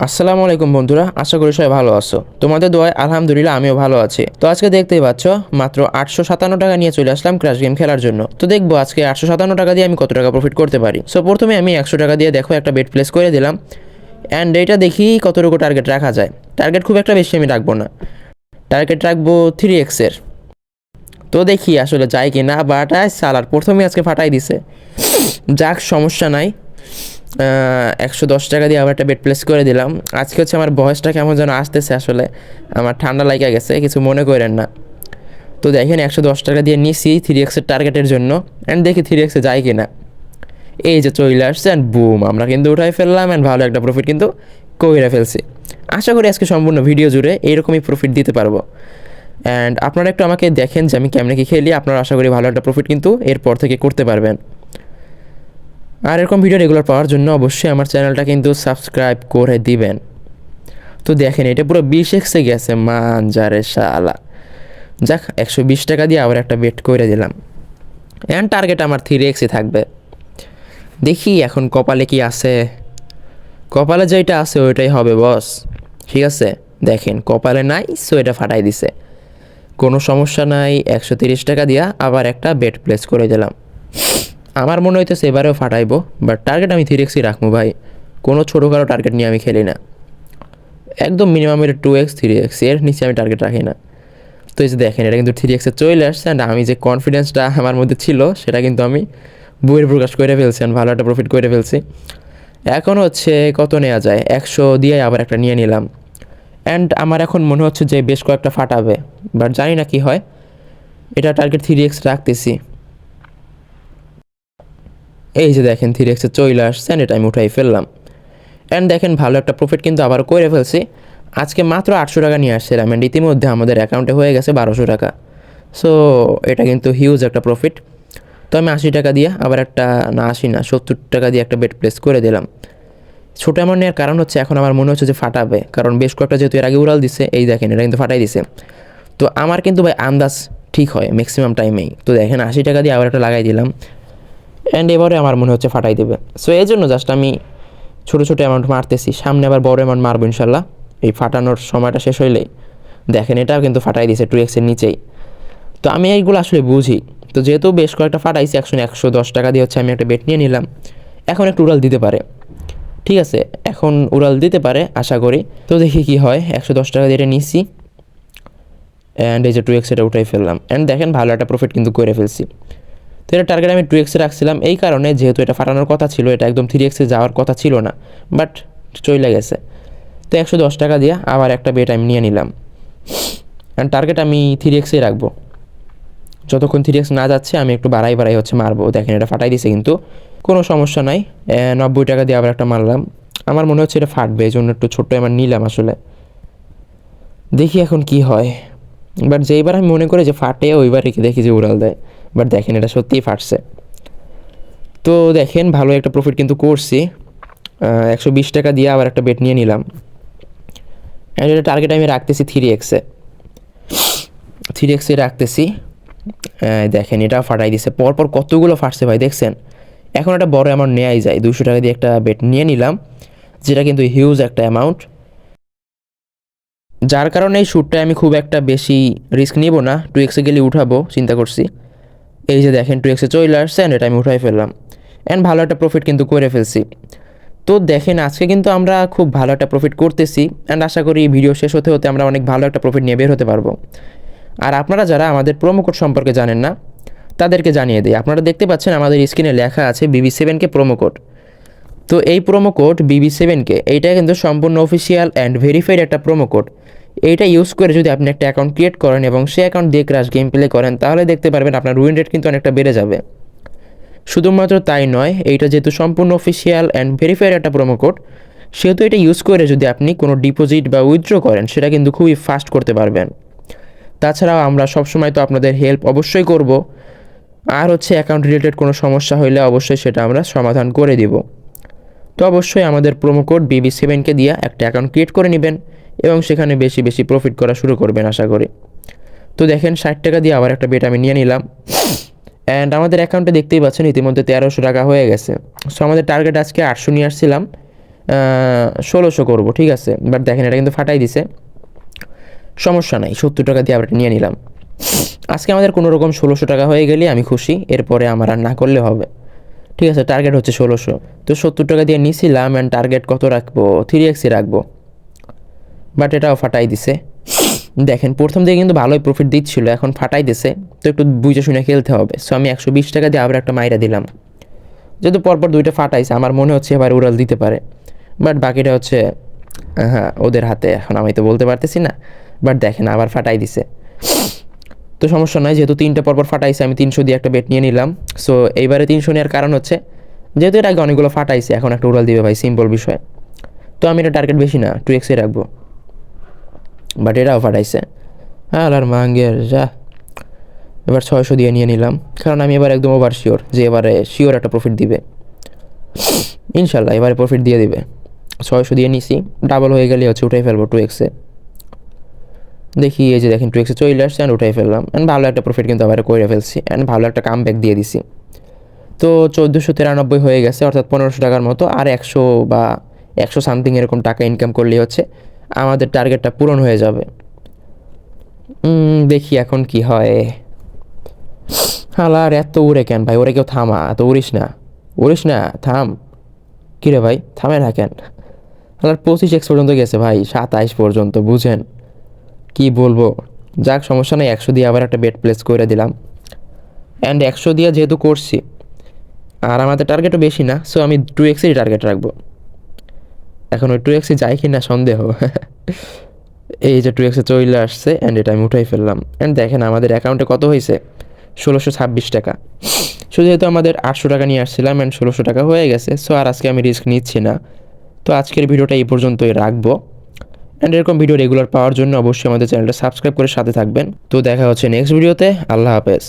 আসসালামু আলাইকুম বন্ধুরা, আশা করি সবাই ভালো আছো। তোমাদের দোয়ায় আলহামদুলিল্লাহ আমিও ভালো আছি। তো আজকে দেখতেই পাচ্ছ মাত্র 857 টাকা নিয়ে চলে আসলাম ক্র্যাশ গেম খেলার জন্য। তো দেখবো আজকে 857 টাকা দিয়ে আমি কত টাকা প্রফিট করতে পারি। সো প্রথমে আমি 100 টাকা দিয়ে দেখো একটা বেট প্লেস করে দিলাম, অ্যান্ড এইটা দেখি কতটুকু টার্গেট রাখা যায়। টার্গেট খুব একটা বেশি আমি রাখবো না, টার্গেট রাখবো 3x-এর। তো দেখি আসলে যায় কি না, বাট সালার প্রথমেই আজকে ফাটাই দিছে। যাক, সমস্যা নাই। 110 টাকা দিয়ে আবার একটা বেড প্লেস করে দিলাম। আজকে হচ্ছে আমার বয়সটা কেমন যেন আসতেছে, আসলে আমার ঠান্ডা লাগা গেছে, কিছু মনে করেন না। তো দেখেন 110 টাকা দিয়ে নিছি 3x-এর টার্গেটের জন্য, অ্যান্ড দেখি 3x-এ যায় কি না। এই যে চলে আসছে, অ্যান্ড বুম, আমরা কিন্তু উঠাই ফেললাম, অ্যান্ড ভালো একটা প্রফিট কিন্তু কইরা ফেলছি। আশা করি আজকে সম্পূর্ণ ভিডিও জুড়ে এইরকমই প্রফিট দিতে পারবো। অ্যান্ড আপনারা একটু আমাকে দেখেন যে আমি কেমনে কি খেলি, আপনারা আশা করি ভালো একটা প্রফিট কিন্তু এরপর থেকে করতে পারবেন। আর এরকম ভিডিও রেগুলার পাওয়ার জন্য অবশ্যই আমার চ্যানেলটা কিন্তু সাবস্ক্রাইব করে দিবেন। তো দেখেন এটা পুরো 20x-এ গেছে, মানজারে শালা। যাক, 120 টাকা দিয়ে আবার একটা বেট করে দিলাম, অ্যান্ড টার্গেট আমার 3x-ই থাকবে। দেখি এখন কপালে কি আছে। কপালে যেটা আছে ওইটাই হবে বস, ঠিক আছে। দেখেন কপালে নাই, সো এটা ফাটাই দিছে, কোনো সমস্যা নাই। 130 টাকা দিয়া আবার একটা বেট প্লেস করে দিলাম। আমার মনে হইতেছে এবারেও ফাটাইবো, বাট টার্গেট আমি 3x-ই রাখবো ভাই। কোনো ছোটোখাটো টার্গেট নিয়ে আমি খেলি না, একদম মিনিমাম এটা 2x 3x, এর নিচে আমি টার্গেট রাখি না। তো এই যে দেখেন এটা কিন্তু 3x-এ চলে আসছে, অ্যান্ড আমি যে কনফিডেন্সটা আমার মধ্যে ছিল সেটা কিন্তু আমি বইয়ের প্রকাশ করে ফেলছি, অ্যান্ড ভালো একটা প্রফিট করে ফেলছি। এখন হচ্ছে কত নেওয়া যায়, 100 দিয়ে আবার একটা নিয়ে নিলাম, অ্যান্ড আমার এখন মনে হচ্ছে যে বেশ কয়েকটা ফাটাবে, বাট জানি না কি হয়। এটা টার্গেট 3x রাখতেছি। এই যে দেখেন 3x-এ চলে আসছে, অ্যান্ড এটা আমি উঠাই ফেললাম, অ্যান্ড দেখেন ভালো একটা প্রফিট কিন্তু আবার করে ফেলছি। আজকে মাত্র 800 টাকা নিয়ে আসছিলাম, অ্যান্ড ইতিমধ্যে আমাদের অ্যাকাউন্টে হয়ে গেছে 1200 টাকা। সো এটা কিন্তু হিউজ একটা প্রফিট। তো আমি 80 টাকা দিয়ে আবার একটা, না 80 না 70 টাকা দিয়ে একটা বেট প্লেস করে দিলাম। ছোটো অ্যামাউন্ট নেওয়ার কারণ হচ্ছে এখন আমার মনে হচ্ছে যে ফাটাবে, কারণ বেশ কয়েকটা যেহেতু এর আগে উড়াল দিছে, এই দেখেন এটা কিন্তু ফাটাই দিছে। তো আমার কিন্তু ভাই আন্দাজ ঠিক হয় ম্যাক্সিমাম টাইমেই। তো দেখেন 80 টাকা দিয়ে আবার একটা লাগাই দিলাম, অ্যান্ড এবারে আমার মনে হচ্ছে ফাটাই দেবে। সো এই জন্য জাস্ট আমি ছোটো ছোটো অ্যামাউন্ট মারতেছি, সামনে আবার বড় অ্যামাউন্ট মারবো ইনশাল্লাহ এই ফাটানোর সময়টা শেষ হইলেই। দেখেন এটাও কিন্তু ফাটাই দিয়েছে 2x-এর নিচেই। তো আমি এইগুলো আসলে বুঝি। তো যেহেতু বেশ কয়েকটা ফাটাইছি, 110 টাকা দিয়ে হচ্ছে আমি একটা বেট নিয়ে নিলাম। এখন একটু উড়াল দিতে পারে, ঠিক আছে, এখন উড়াল দিতে পারে আশা করি। তো দেখি কি হয়। 110 টাকা দিয়ে এটা নিচ্ছি, অ্যান্ড এই যে 2x এটা উঠাই ফেললাম, অ্যান্ড দেখেন ভালো একটা প্রফিট কিন্তু করে ফেলছি। তো এটা টার্গেট আমি 2x-এ রাখছিলাম এই কারণে, যেহেতু এটা ফাটানোর কথা ছিল, এটা একদম 3x-এ যাওয়ার কথা ছিল না, বাট চলে গেছে। তো 110 টাকা দিয়ে আবার একটা বেট আমি নিয়ে নিলাম, অ্যান্ড টার্গেট আমি 3x-এ রাখবো। যতক্ষণ 3x না যাচ্ছে আমি একটু বাড়াই বাড়াই হচ্ছে মারবো। দেখেন এটা ফাটাই দিছে, কিন্তু কোনো সমস্যা নাই। 90 টাকা দিয়ে আবার একটা মারলাম। আমার মনে হচ্ছে এটা ফাটবে, এই জন্য একটু ছোট্ট আমার নিলাম আসলে। দেখি এখন কি হয়। বাট যেইবার আমি মনে করি যে ফাটে, ওইবার রেখে দেখি যে উড়াল দেয়। বাট দেখেন এটা সত্যিই ফাটছে। তো দেখেন ভালো একটা প্রফিট কিন্তু করছি। 120 টাকা দিয়ে আবার একটা বেট নিয়ে নিলাম, অ্যান্ড এটা টার্গেট আমি রাখতেছি 3x-এ। 3x-এ রাখতেছি। দেখেন এটা ফাটাই দিছে, পরপর কতগুলো ফাটছে ভাই দেখছেন। এখন একটা বড় অ্যামাউন্ট নেওয়াই যায়, 200 টাকা দিয়ে একটা বেট নিয়ে নিলাম, যেটা কিন্তু হিউজ একটা অ্যামাউন্ট। যার কারণে এই শ্যুটটায় আমি খুব একটা বেশি রিস্ক নিব না, 2x-এ গেলে উঠাবো চিন্তা করছি। এই যে দেখেন 2x-এ চলে আসছে, অ্যান্ড এটা আমি উঠাই ফেললাম, অ্যান্ড ভালো একটা প্রফিট কিন্তু করে ফেলছি। তো দেখেন আজকে কিন্তু আমরা খুব ভালো একটা প্রফিট করতেছি, অ্যান্ড আশা করি ভিডিও শেষ হতে হতে আমরা অনেক ভালো একটা প্রফিট নিয়ে বের হতে পারবো। আর আপনারা যারা আমাদের প্রোমো কোড সম্পর্কে জানেন না, তাদেরকে জানিয়ে দিই। আপনারা দেখতে পাচ্ছেন আমাদের স্ক্রিনে লেখা আছে BB7K প্রোমো কোড। তো এই প্রোমো কোড BB7K এইটা কিন্তু সম্পূর্ণ অফিসিয়াল অ্যান্ড ভেরিফাইড একটা প্রোমো কোড। এইটা ইউজ করে যদি আপনি একটা অ্যাকাউন্ট ক্রিয়েট করেন এবং সেই অ্যাকাউন্ট দিয়ে ক্র্যাশ গেম প্লে করেন, তাহলে দেখতে পারবেন আপনার উইন রেট কিন্তু অনেকটা বেড়ে যাবে। শুধুমাত্র তাই নয়, এইটা যেহেতু সম্পূর্ণ অফিসিয়াল অ্যান্ড ভেরিফাইড একটা প্রোমো কোড, সেহেতু এটা ইউজ করে যদি আপনি কোনো ডিপোজিট বা উইথড্র করেন, সেটা কিন্তু খুবই ফাস্ট করতে পারবেন। তাছাড়াও আমরা সবসময় তো আপনাদের হেল্প অবশ্যই করব, আর হচ্ছে অ্যাকাউন্ট রিলেটেড কোনো সমস্যা হলে অবশ্যই সেটা আমরা সমাধান করে দিব। তো অবশ্যই আমাদের প্রোমো কোড BB7K দিয়ে একটা অ্যাকাউন্ট ক্রিয়েট করে নেবেন এবং সেখানে বেশি বেশি প্রফিট করা শুরু করবেন আশা করি। তো দেখেন 60 টাকা দিয়ে আবার একটা বেট আমি নিয়ে নিলাম, অ্যান্ড আমাদের অ্যাকাউন্টে দেখতেই পাচ্ছেন ইতিমধ্যে 1300 টাকা হয়ে গেছে। সো আমাদের টার্গেট আজকে 800 নিয়ে আসছিলাম, 1600 করবো, ঠিক আছে। বাট দেখেন এটা কিন্তু ফাটাই দিছে, সমস্যা নাই, 70 টাকা দিয়ে আমরা নিয়ে নিলাম। আজকে আমাদের কোনো রকম 1600 টাকা হয়ে গেলে আমি খুশি, এরপরে আমার আর না করলে হবে, ঠিক আছে। টার্গেট হচ্ছে 1600, তো 70 টাকা দিয়ে নিছিলাম। অ্যান্ড টার্গেট কত রাখবো, 3x রাখবো, বাট এটাও ফাটাই দিছে। দেখেন প্রথম দিকে কিন্তু ভালোই প্রফিট দিচ্ছিল, এখন ফাটাই দিছে, তো একটু বুঝে শুনে খেলতে হবে। সো আমি 120 টাকা দিয়ে আবার একটা মাইরা দিলাম। যেহেতু পরপর দুইটা ফাটাইছে, আমার মনে হচ্ছে এবার উড়াল দিতে পারে, বাট বাকিটা হচ্ছে হ্যাঁ ওদের হাতে, এখন আমি তো বলতে পারতেছি না। বাট দেখেন আবার ফাটাই দিছে, তো সমস্যা নয়, যেহেতু 3টা পরপর ফাটাইছে আমি 300 দিয়ে একটা বেট নিয়ে নিলাম। সো এইবারে 300 নেওয়ার কারণ হচ্ছে যেহেতু এর আগে অনেকগুলো ফাটাইছে, এখন একটা উড়াল দিবে ভাই, সিম্পল বিষয়। তো আমি এটা টার্গেট বেশি না, 2x রাখবো, বাট এটাও ফাটাইছে। আর মাঙ্গের যা, এবার 600 দিয়ে নিয়ে নিলাম, কারণ আমি এবার একদম ওভার শিওর যে এবারে শিওর একটা প্রফিট দিবে, ইনশাল্লাহ এবারে প্রফিট দিয়ে দিবে। 600 দিয়ে নিছি, ডাবল হয়ে গেলে হচ্ছে উঠাই ফেলবো 2x-এ। দেখি এই যে দেখেন 2x-এ চলে আসছে, অ্যান্ড উঠাই ফেললাম, অ্যান্ড ভালো একটা প্রফিট কিন্তু আবার করে ফেলছি, অ্যান্ড ভালো একটা কাম ব্যাক দিয়ে দিছি। তো 1493 হয়ে গেছে, অর্থাৎ 1500 টাকার মতো। আর 100 বা 100 সামথিং এরকম টাকা ইনকাম করলেই হচ্ছে আমাদের টার্গেটটা পূরণ হয়ে যাবে। দেখি এখন কি হয়। হালার এত উড়ে কেন ভাই, ওরে কেউ থামা, এত উড়িস না, উড়িস না, থাম। কিরে ভাই থামে না কেন? হালার 25x পর্যন্ত গেছে ভাই, 27 পর্যন্ত, বুঝেন কি বলবো। যাক সমস্যা নেই, 100 দিয়ে আবার একটা বেট প্লেস করে দিলাম। অ্যান্ড 100 দিয়ে যেহেতু করছি, আর আমাদের টার্গেটও বেশি না, সো আমি 2x-এরই টার্গেট রাখবো। এখন ওই 2x-এ যায় কি না সন্দেহ। এই যে 2x-এ চলে আসছে, অ্যান্ড এটা আমি উঠাই ফেললাম। অ্যান্ড দেখেন আমাদের অ্যাকাউন্টে কত হয়েছে, 1626 টাকা। সো যেহেতু আমাদের 800 টাকা নিয়ে আসছিলাম, অ্যান্ড 1600 টাকা হয়ে গেছে, সো আর আজকে আমি রিস্ক নিচ্ছি না। তো আজকের ভিডিওটা এই পর্যন্তই রাখবো। অ্যান্ড এরকম ভিডিও রেগুলার পাওয়ার জন্য অবশ্যই আমাদের চ্যানেলটা সাবস্ক্রাইব করে সাথে থাকবেন। তো দেখা হচ্ছে নেক্সট ভিডিওতে, আল্লাহ হাফেজ।